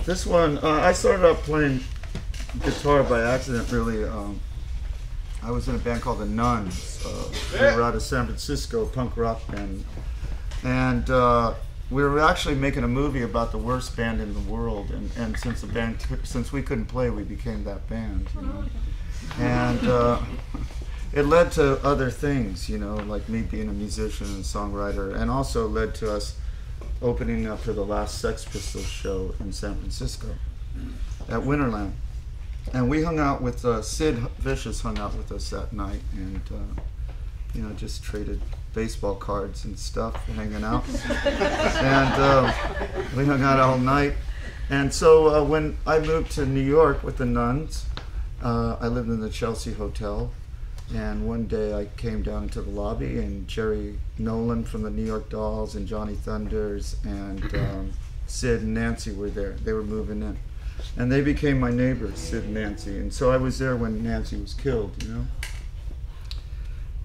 This one, I started out playing guitar by accident, really. I was in a band called the Nuns. We were out of San Francisco, a punk rock band. And we were actually making a movie about the worst band in the world. And since we couldn't play, we became that band, you know. And it led to other things, you know, like me being a musician and songwriter, and also led to us opening up for the last Sex Pistols show in San Francisco at Winterland. And we hung out with Sid Vicious hung out with us that night, and you know, just traded baseball cards and stuff, hanging out. And we hung out all night. And so when I moved to New York with the Nuns, I lived in the Chelsea Hotel. And one day I came down into the lobby, and Jerry Nolan from the New York Dolls and Johnny Thunders and Sid and Nancy were there. They were moving in. And they became my neighbors, Sid and Nancy. And so I was there when Nancy was killed, you know.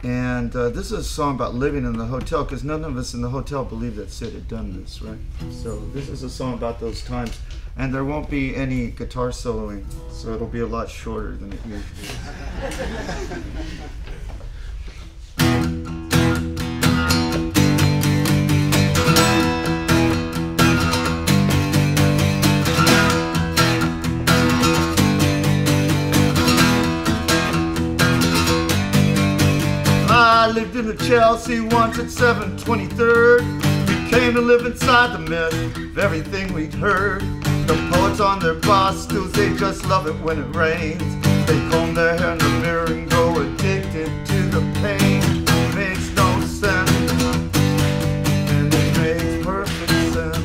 And this is a song about living in the hotel, because none of us in the hotel believed that Sid had done this, right? So this is a song about those times. And there won't be any guitar soloing, so it'll be a lot shorter than it usually is. I lived in the Chelsea once at 723rd. We came to live inside the myth of everything we'd heard. The poets on their bar stools, they just love it when it rains. They comb their hair in the mirror and grow addicted to the pain. It makes no sense, and it makes perfect sense.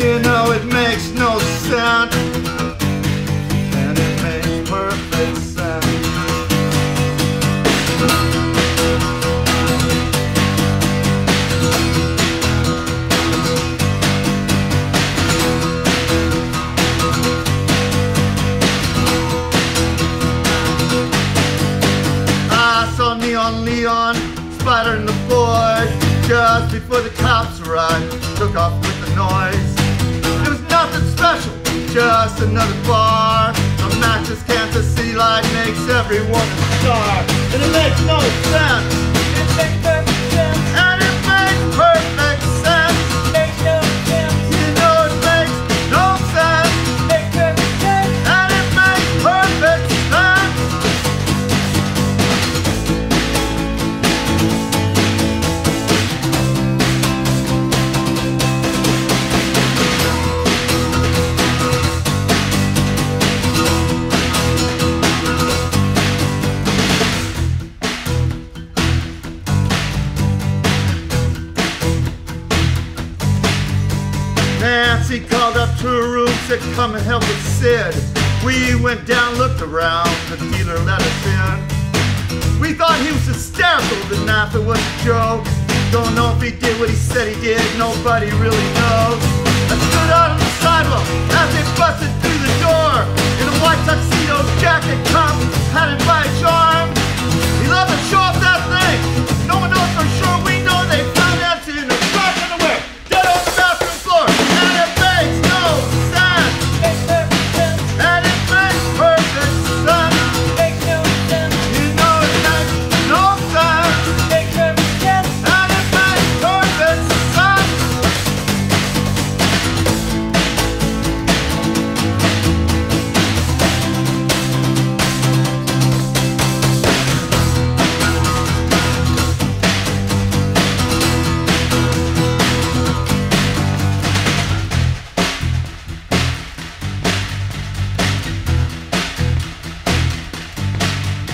You know it makes no sense, and it makes perfect sense. Leon, Spider and the boy, just before the cops arrived, took off with the noise. It was nothing special, just another bar. A mattress Kansas City light makes everyone a star. And it makes no sense. It makes perfect sense. And it makes perfect sense. It makes no sense. You know it makes no sense. It makes perfect sense. And it makes perfect sense. Nancy called up to her room, said, come and help with Sid. We went down, looked around, the dealer let us in. We thought he was hysterical, the night it was a joke. Don't know if he did what he said he did, nobody really knows. I stood out on the sidewalk as they busted through the door. In a white tuxedo jacket, come, had him by a charm. He loved to show off that thing. No one knows for sure, we know they found Nancy in her dark underwear, dead on the bathroom floor. And it makes no sense. And it makes perfect sense. You know it makes no sense. And it makes perfect sense.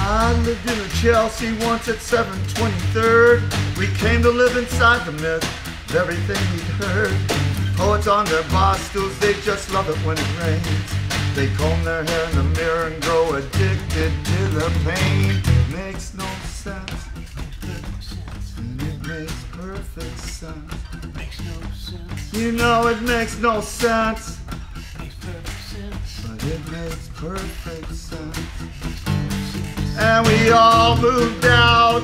I lived in a Chelsea once at 723rd. We came to live inside the myth of everything we'd heard. Poets on their bar stools, they just love it when it rains. They comb their hair in the mirror and grow addicted to the pain. Makes no sense. And it makes perfect sense. You know it makes no sense. But it makes perfect sense. and we all moved out